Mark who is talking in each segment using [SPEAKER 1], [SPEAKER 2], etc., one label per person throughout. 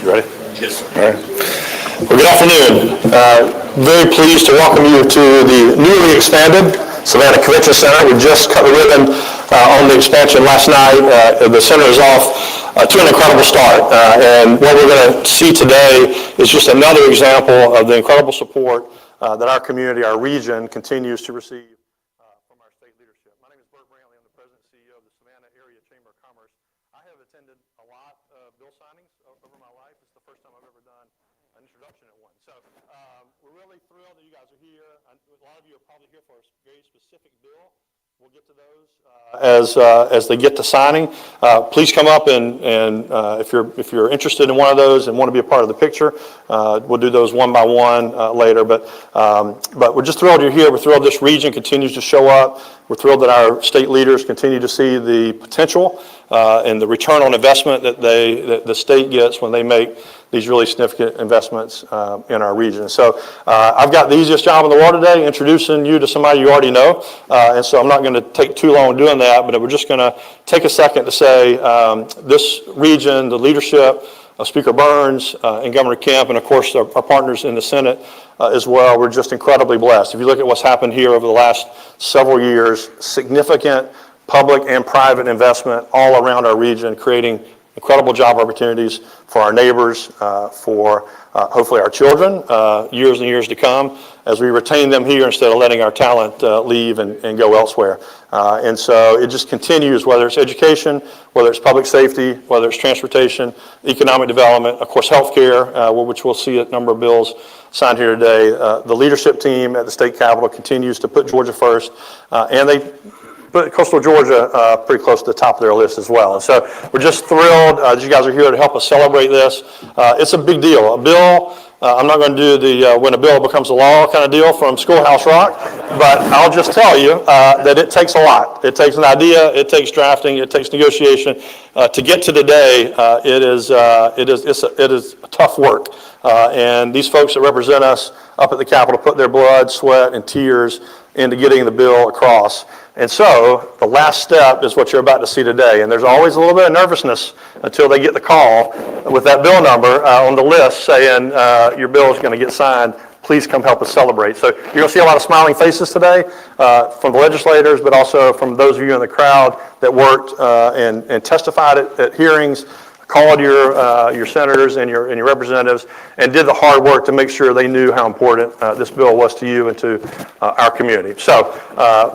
[SPEAKER 1] You ready?
[SPEAKER 2] Yes, sir.
[SPEAKER 1] All right. Well, good afternoon. Very pleased to welcome you to the newly expanded Savannah Convention Center. We just cut the ribbon on the expansion last night. The center is off to an incredible start. And what we're going to see today is just another example of the incredible support that our community, our region, continues to receive from our state leadership. My name is Bert Brantley. I'm the President and CEO of the Savannah Area Chamber of Commerce. I have attended a lot of bill signings over my life. It's the first time I've ever done an introduction at one. So we're really thrilled that you guys are here. A lot of you are probably here for a very specific bill. We'll get to those as they get to signing. Please come up and if you're interested in one of those and want to be a part of the picture, we'll do those one by one later. But we're just thrilled you're here. We're thrilled this region continues to show up. We're thrilled that our state leaders continue to see the potential and the return on investment that the state gets when they make these really significant investments in our region. So I've got the easiest job in the world today, introducing you to somebody you already know. And so I'm not going to take too long doing that, but we're just going to take a second to say this region, the leadership of Speaker Burns and Governor Kemp, and of course our partners in the Senate as well, we're just incredibly blessed. If you look at what's happened here over the last several years, significant public and private investment all around our region, creating incredible job opportunities for our neighbors, for hopefully our children, years and years to come, as we retain them here instead of letting our talent leave and go elsewhere. And so it just continues, whether it's education, whether it's public safety, whether it's transportation, economic development, of course healthcare, which we'll see a number of bills signed here today. The leadership team at the state capitol continues to put Georgia first, and they put coastal Georgia pretty close to the top of their list as well. And so we're just thrilled that you guys are here to help us celebrate this. It's a big deal. A bill, I'm not going to do the when a bill becomes a law kind of deal from Schoolhouse Rock, but I'll just tell you that it takes a lot. It takes an idea, it takes drafting, it takes negotiation. To get to today, it is tough work. And these folks that represent us up at the Capitol put their blood, sweat, and tears into getting the bill across. And so the last step is what you're about to see today. And there's always a little bit of nervousness until they get the call with that bill number on the list saying your bill is going to get signed. Please come help us celebrate. So you're going to see a lot of smiling faces today from the legislators, but also from those of you in the crowd that worked and testified at hearings, called your senators and your representatives, and did the hard work to make sure they knew how important this bill was to you and to our community. So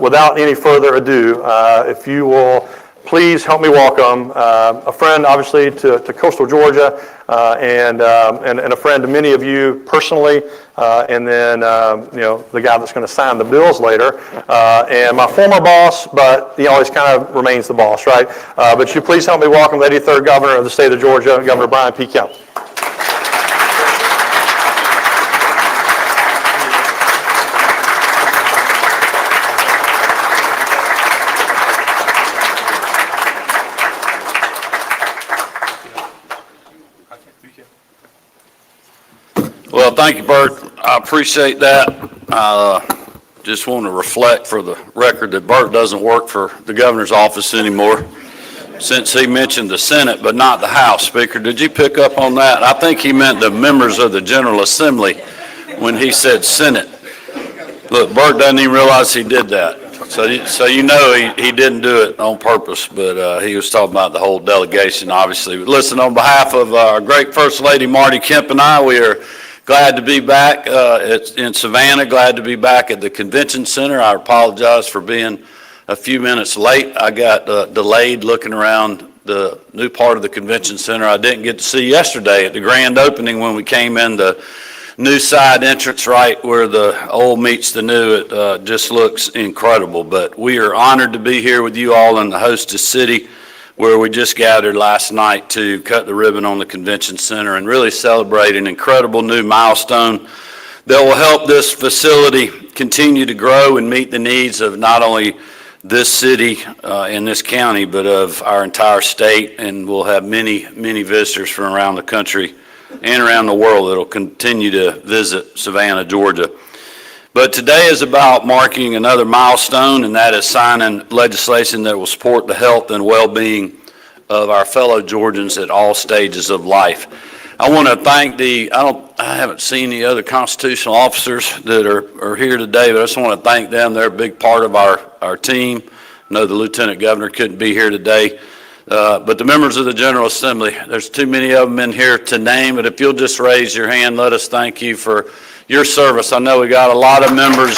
[SPEAKER 1] without any further ado, if you will please help me welcome a friend, obviously, to coastal Georgia, and a friend to many of you personally, and then the guy that's going to sign the bills later, and my former boss, but he always kind of remains the boss, right? But you please help me welcome the 83rd Governor of the state of Georgia, Governor Brian P. Kemp.
[SPEAKER 2] Well, thank you, Bert. I appreciate that. Just want to reflect for the record that Bert doesn't work for the governor's office anymore since he mentioned the Senate, but not the House. Speaker, did you pick up on that? I think he meant the members of the General Assembly when he said Senate. Look, Bert doesn't even realize he did that. So you know he didn't do it on purpose, but he was talking about the whole delegation, obviously. Listen, on behalf of our great First Lady Marty Kemp and I, we are glad to be back in Savannah, glad to be back at the Convention Center. I apologize for being a few minutes late. I got delayed looking around the new part of the Convention Center I didn't get to see yesterday at the grand opening when we came in the new side entrance right where the old meets the new. It just looks incredible. But we are honored to be here with you all in the hostess city, where we just gathered last night to cut the ribbon on the Convention Center and really celebrate an incredible new milestone that will help this facility continue to grow and meet the needs of not only this city and this county, but of our entire state. And we'll have many, many visitors from around the country and around the world that will continue to visit Savannah, Georgia. But today is about marking another milestone, and that is signing legislation that will support the health and well-being of our fellow Georgians at all stages of life. I want to thank I haven't seen the other constitutional officers that are here today, but I just want to thank them. They're a big part of our team. I know the Lieutenant Governor couldn't be here today, but the members of the General Assembly, there's too many of them in here to name, but if you'll just raise your hand, let us thank you for your service. I know we got a lot of members.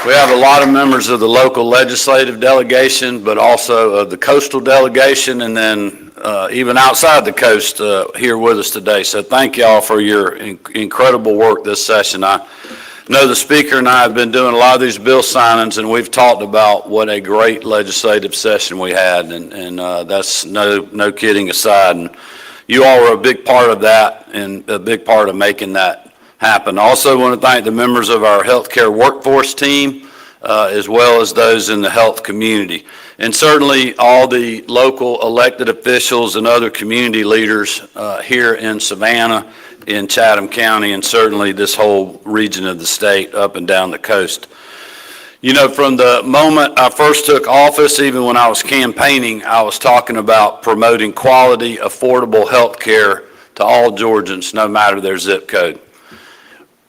[SPEAKER 2] We have a lot of members of the local legislative delegation, but also of the coastal delegation, and then even outside the coast here with us today. So thank y'all for your incredible work this session. I know the Speaker and I have been doing a lot of these bill signings, and we've talked about what a great legislative session we had, and that's no kidding aside. And you all were a big part of that and a big part of making that happen. I also want to thank the members of our healthcare workforce team, as well as those in the health community. And certainly all the local elected officials and other community leaders here in Savannah, in Chatham County, and certainly this whole region of the state up and down the coast. You know, from the moment I first took office, even when I was campaigning, I was talking about promoting quality, affordable health care to all Georgians, no matter their zip code.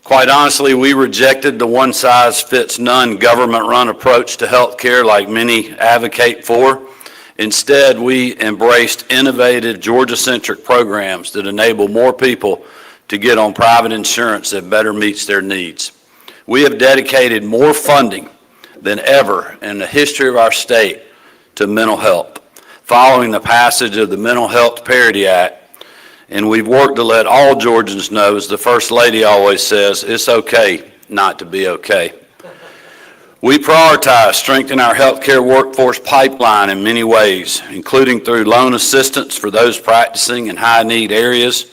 [SPEAKER 2] Quite honestly, we rejected the one-size-fits-none government-run approach to health care like many advocate for. Instead, we embraced innovative Georgia-centric programs that enable more people to get on private insurance that better meets their needs. We have dedicated more funding than ever in the history of our state to mental health, following the passage of the Mental Health Parity Act. And we've worked to let all Georgians know, as the First Lady always says, it's okay not to be okay. We prioritize strengthening our healthcare workforce pipeline in many ways, including through loan assistance for those practicing in high-need areas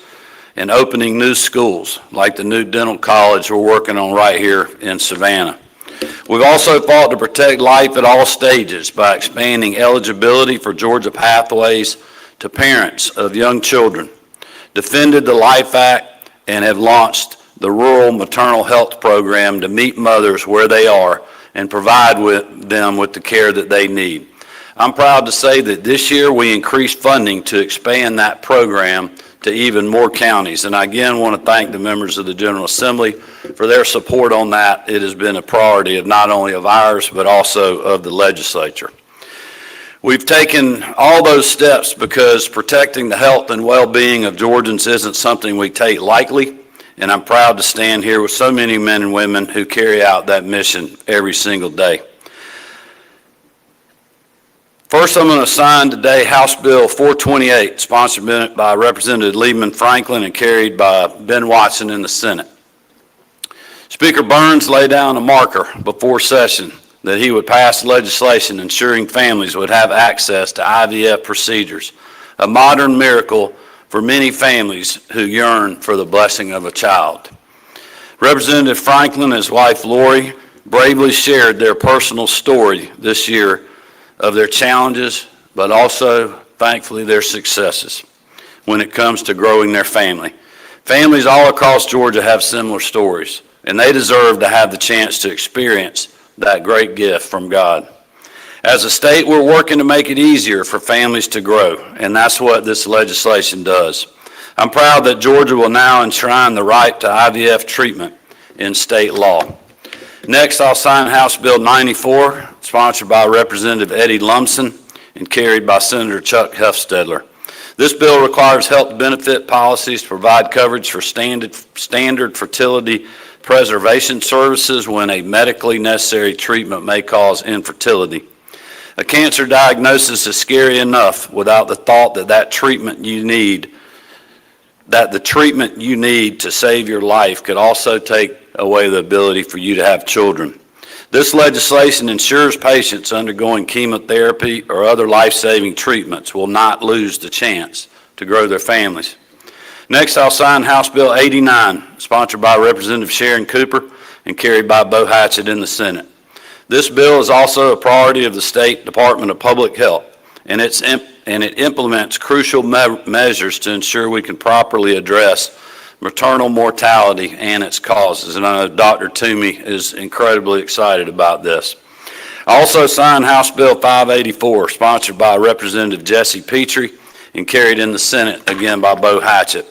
[SPEAKER 2] and opening new schools, like the new dental college we're working on right here in Savannah. We've also fought to protect life at all stages by expanding eligibility for Georgia pathways to parents of young children, defended the Life Act, and have launched the Rural Maternal Health Program to meet mothers where they are and provide them with the care that they need. I'm proud to say that this year we increased funding to expand that program to even more counties. And I again want to thank the members of the General Assembly for their support on that. It has been a priority of not only of ours, but also of the legislature. We've taken all those steps because protecting the health and well-being of Georgians isn't something we take lightly, and I'm proud to stand here with so many men and women who carry out that mission every single day. First, I'm going to sign today House Bill 428, sponsored by Representative Lieberman Franklin and carried by Ben Watson in the Senate. Speaker Burns laid down a marker before session that he would pass legislation ensuring families would have access to IVF procedures, a modern miracle for many families who yearn for the blessing of a child. Representative Franklin and his wife Lori bravely shared their personal story this year of their challenges, but also, thankfully, their successes when it comes to growing their family. Families all across Georgia have similar stories, and they deserve to have the chance to experience that great gift from God. As a state, we're working to make it easier for families to grow, and that's what this legislation does. I'm proud that Georgia will now enshrine the right to IVF treatment in state law. Next, I'll sign House Bill 94, sponsored by Representative Eddie Lumsden and carried by Senator Chuck Hufstedler. This bill requires health benefit policies to provide coverage for standard fertility preservation services when a medically necessary treatment may cause infertility. A cancer diagnosis is scary enough without the thought that the treatment you need to save your life could also take away the ability for you to have children. This legislation ensures patients undergoing chemotherapy or other life-saving treatments will not lose the chance to grow their families. Next, I'll sign House Bill 89, sponsored by Representative Sharon Cooper and carried by Bo Hatchett in the Senate. This bill is also a priority of the State Department of Public Health, and it implements crucial measures to ensure we can properly address maternal mortality and its causes. And I know Dr. Toomey is incredibly excited about this. I also signed House Bill 584, sponsored by Representative Jesse Petrie and carried in the Senate, again by Bo Hatchett.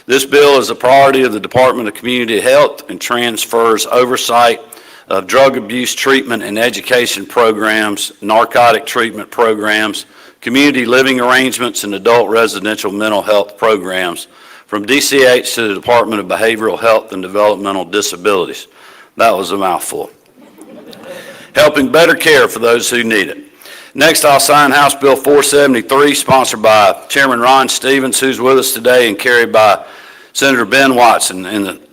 [SPEAKER 2] This bill is a priority of the Department of Community Health and transfers oversight of drug abuse treatment and education programs, narcotic treatment programs, community living arrangements, and adult residential mental health programs from DCH to the Department of Behavioral Health and Developmental Disabilities. That was a mouthful. Helping better care for those who need it. Next, I'll sign House Bill 473, sponsored by Chairman Ron Stevens, who's with us today, and carried by Senator Ben Watson,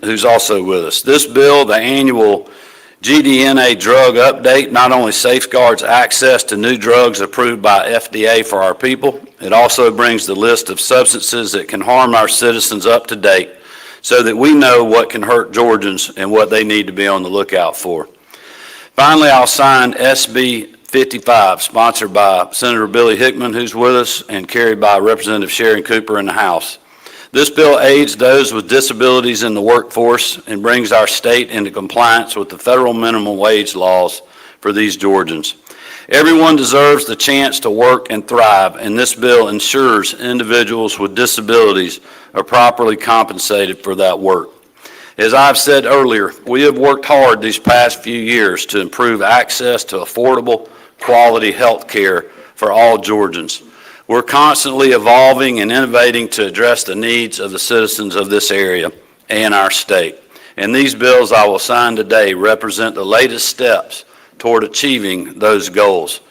[SPEAKER 2] who's also with us. This bill, the annual GDNA drug update, not only safeguards access to new drugs approved by FDA for our people, it also brings the list of substances that can harm our citizens up to date so that we know what can hurt Georgians and what they need to be on the lookout for. Finally, I'll sign SB 55, sponsored by Senator Billy Hickman, who's with us, and carried by Representative Sharon Cooper in the House. This bill aids those with disabilities in the workforce and brings our state into compliance with the federal minimum wage laws for these Georgians. Everyone deserves the chance to work and thrive, and this bill ensures individuals with disabilities are properly compensated for that work. As I've said earlier, we have worked hard these past few years to improve access to affordable, quality health care for all Georgians. We're constantly evolving and innovating to address the needs of the citizens of this area and our state. And these bills I will sign today represent the latest steps toward achieving those goals.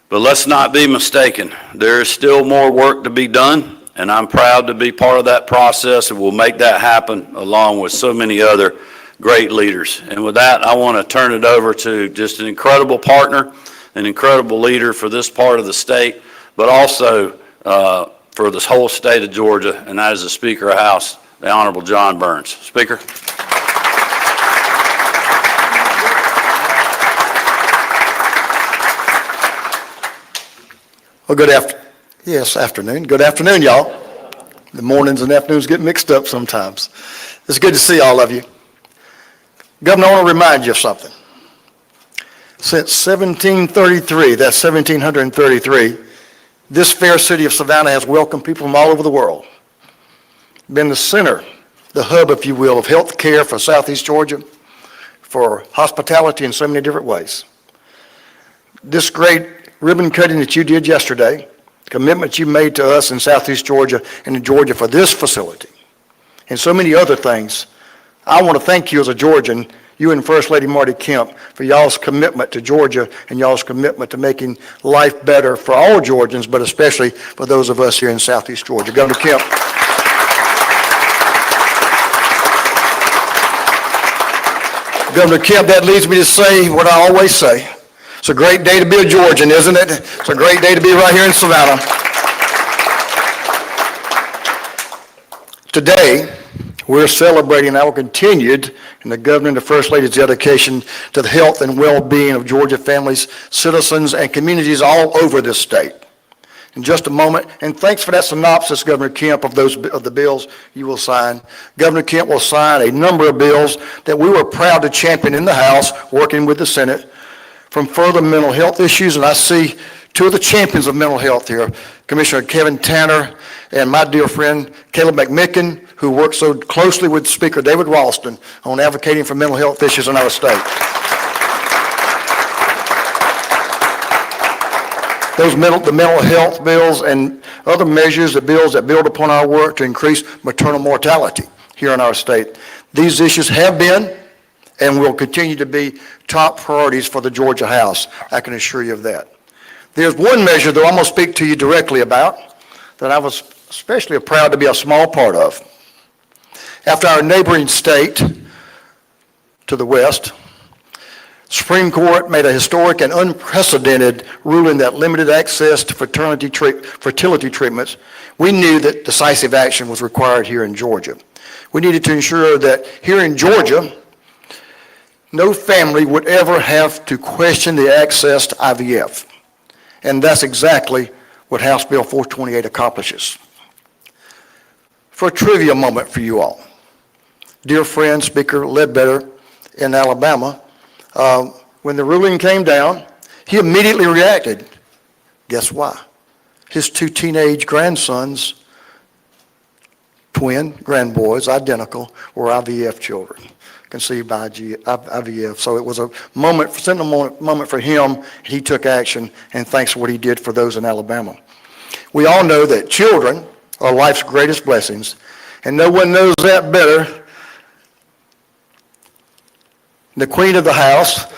[SPEAKER 2] But let's not be mistaken. There is still more work to be done, and I'm proud to be part of that process, and we'll make that happen along with so many other great leaders. And with that, I want to turn it over to just an incredible partner, an incredible leader for this part of the state, but also for this whole state of Georgia, and that is the Speaker of the House, the Honorable Jon Burns. Speaker.
[SPEAKER 3] Well, afternoon. Good afternoon, y'all. The mornings and afternoons get mixed up sometimes. It's good to see all of you. Governor, I want to remind you of something. Since 1733, that's 1733, this fair city of Savannah has welcomed people from all over the world. Been the center, the hub, if you will, of health care for Southeast Georgia, for hospitality in so many different ways. This great ribbon cutting that you did yesterday, commitment you made to us in Southeast Georgia and in Georgia for this facility, and so many other things, I want to thank you as a Georgian, you and First Lady Marty Kemp, for y'all's commitment to Georgia and y'all's commitment to making life better for all Georgians, but especially for those of us here in Southeast Georgia. Governor Kemp. Governor Kemp, that leads me to say what I always say. It's a great day to be a Georgian, isn't it? It's a great day to be right here in Savannah. Today, we're celebrating our continued and the Governor and the First Lady's dedication to the health and well-being of Georgia families, citizens, and communities all over this state. In just a moment, and thanks for that synopsis, Governor Kemp, of the bills you will sign. Governor Kemp will sign a number of bills that we were proud to champion in the House, working with the Senate, from further mental health issues, and I see two of the champions of mental health here, Commissioner Kevin Tanner and my dear friend Caleb McMicken, who works so closely with Speaker David Ralston on advocating for mental health issues in our state. The mental health bills and other measures, the bills that build upon our work to increase maternal mortality here in our state. These issues have been and will continue to be top priorities for the Georgia House. I can assure you of that. There's one measure, though, I'm going to speak to you directly about that I was especially proud to be a small part of. After our neighboring state to the west, Supreme Court made a historic and unprecedented ruling that limited access to fertility treatments. We knew that decisive action was required here in Georgia. We needed to ensure that here in Georgia, no family would ever have to question the access to IVF. And that's exactly what House Bill 428 accomplishes. For a trivia moment for you all. Dear friend, Speaker Ledbetter in Alabama, When the ruling came down, he immediately reacted. Guess why? His 2 teenage grandsons, twin grandboys, identical, were IVF children, conceived by IVF. So it was a sentimental moment for him, and he took action, and thanks for what he did for those in Alabama. We all know that children are life's greatest blessings, and no one knows that better than the queen of the house,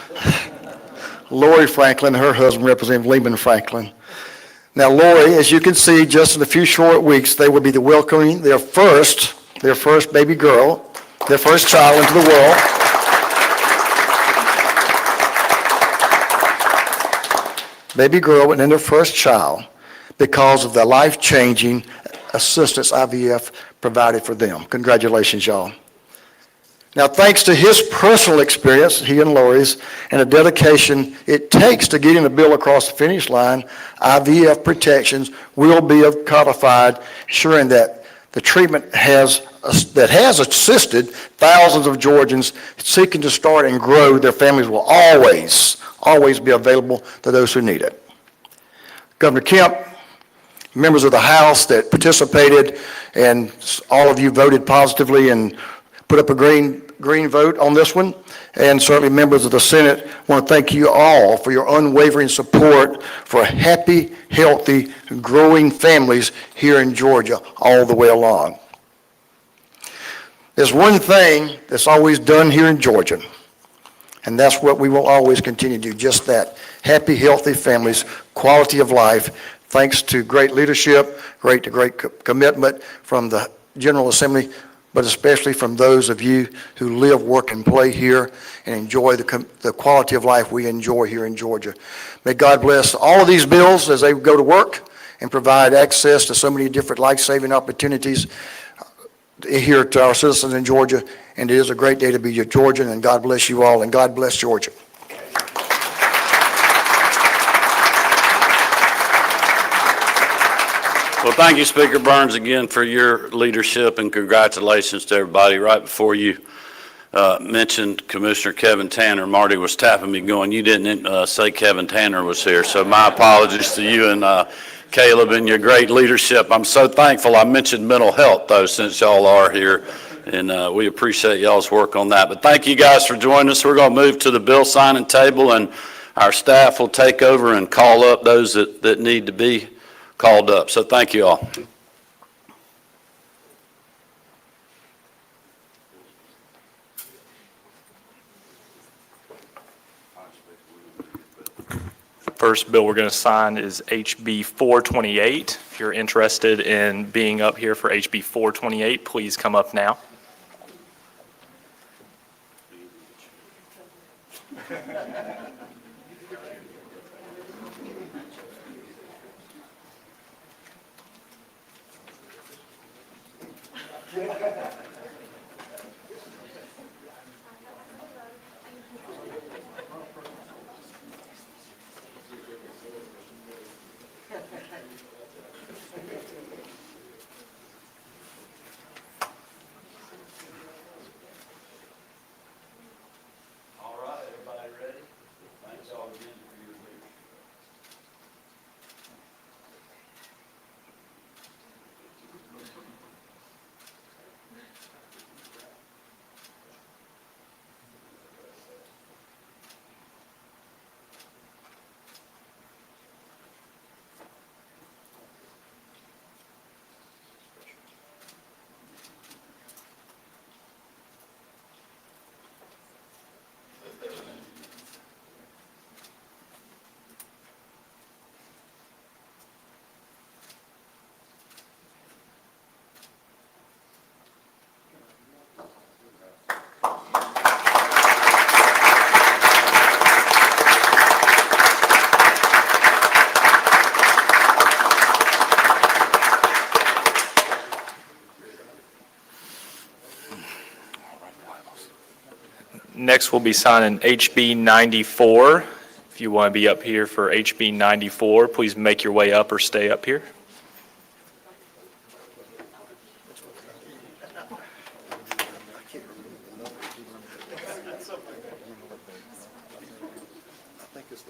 [SPEAKER 3] Lori Franklin, her husband, Representative Lehman Franklin. Now, Lori, as you can see, just in a few short weeks, they will be welcoming their first baby girl, their first child into the world. Baby girl and then their first child because of the life-changing assistance IVF provided for them. Congratulations, y'all. Now, thanks to his personal experience, he and Lori's, and the dedication it takes to getting the bill across the finish line, IVF protections will be codified, ensuring that the treatment has assisted thousands of Georgians seeking to start and grow their families will always be available to those who need it. Governor Kemp, members of the House that participated, and all of you voted positively and put up a green vote on this one, and certainly members of the Senate, I want to thank you all for your unwavering support for happy, healthy, growing families here in Georgia all the way along. There's one thing that's always done here in Georgia, and that's what we will always continue to do, just that. Happy, healthy families, quality of life, thanks to great leadership, great commitment from the General Assembly, but especially from those of you who live, work, and play here and enjoy the quality of life we enjoy here in Georgia. May God bless all of these bills as they go to work and provide access to so many different life-saving opportunities here to our citizens in Georgia. And it is a great day to be a Georgian, and God bless you all, and God bless Georgia.
[SPEAKER 2] Well, thank you, Speaker Burns, again for your leadership, and congratulations to everybody. Right before you mentioned Commissioner Kevin Tanner, Marty was tapping me going, you didn't say Kevin Tanner was here, so my apologies to you and Caleb and your great leadership. I'm so thankful. I mentioned mental health, though, since y'all are here, and we appreciate y'all's work on that. But thank you guys for joining us. We're going to move to the bill signing table, and our staff will take over and call up those that need to be called up. So thank you all.
[SPEAKER 4] First bill we're going to sign is HB 428. If you're interested in being up here for HB 428, please come up now. Next, we'll be signing HB 94. If you want to be up here for HB 94, please make your way up or stay up here.
[SPEAKER 2] Okay,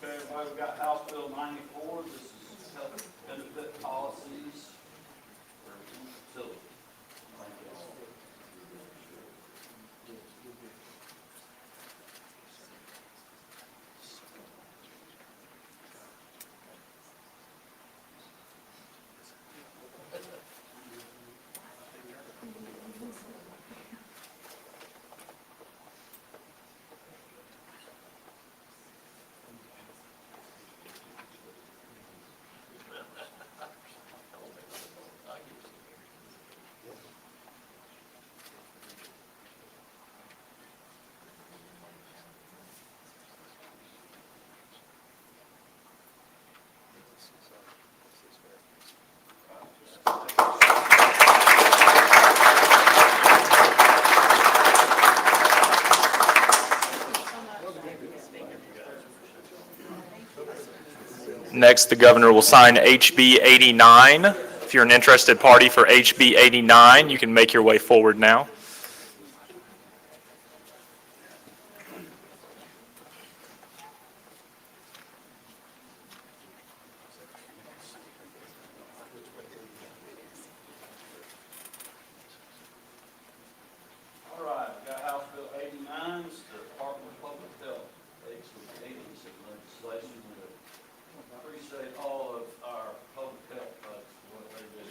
[SPEAKER 2] everybody, we've got House Bill 94. This is health benefit policies for facilities.
[SPEAKER 4] Next, the governor will sign HB 89. If you're an interested party for HB 89, you can make your way forward now.
[SPEAKER 2] All right, we've got House Bill 89. It's the Department of Public Health. It's the agency legislation. We appreciate all of our public health folks for what they do.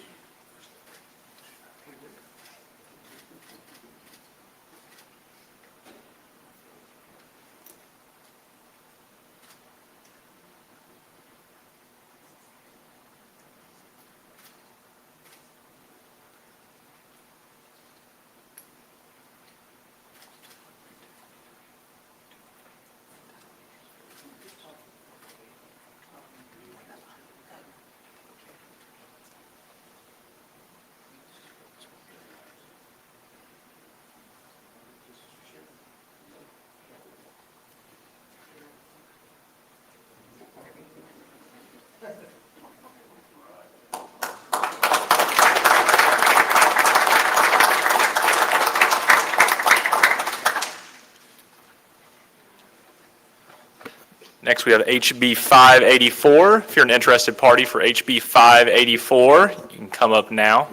[SPEAKER 4] Next, we have HB 584. If you're an interested party for HB 584, you can come up now.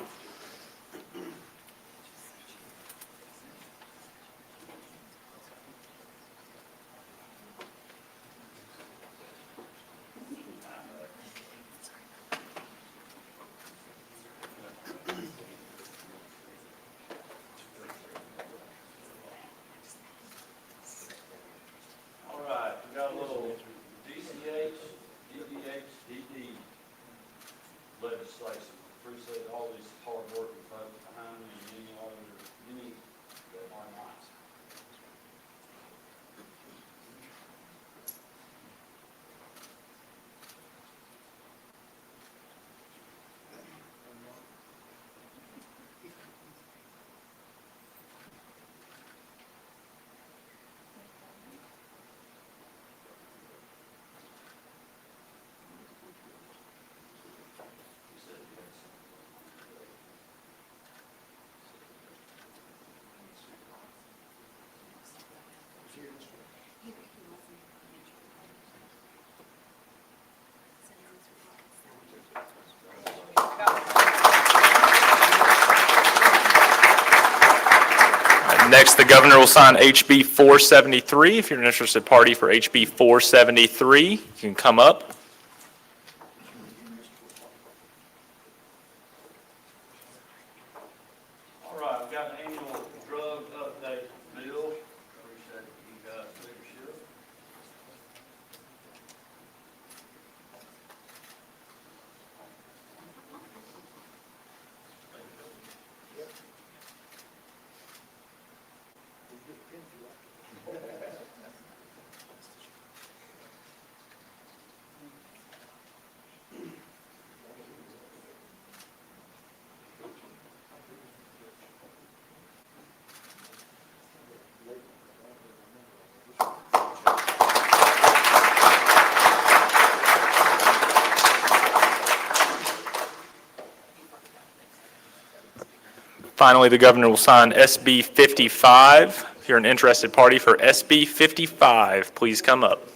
[SPEAKER 2] All right, we got a little DCH, DDH, DD legislation. Appreciate all these hard-working folks behind me and many that are not.
[SPEAKER 4] Next, the governor will sign HB 473. If you're an interested party for HB 473, you can come up.
[SPEAKER 2] All right, we've got an annual drug update bill. Appreciate you guys' leadership.
[SPEAKER 4] finally, the governor will sign SB 55. If you're an interested party for SB 55, please come up.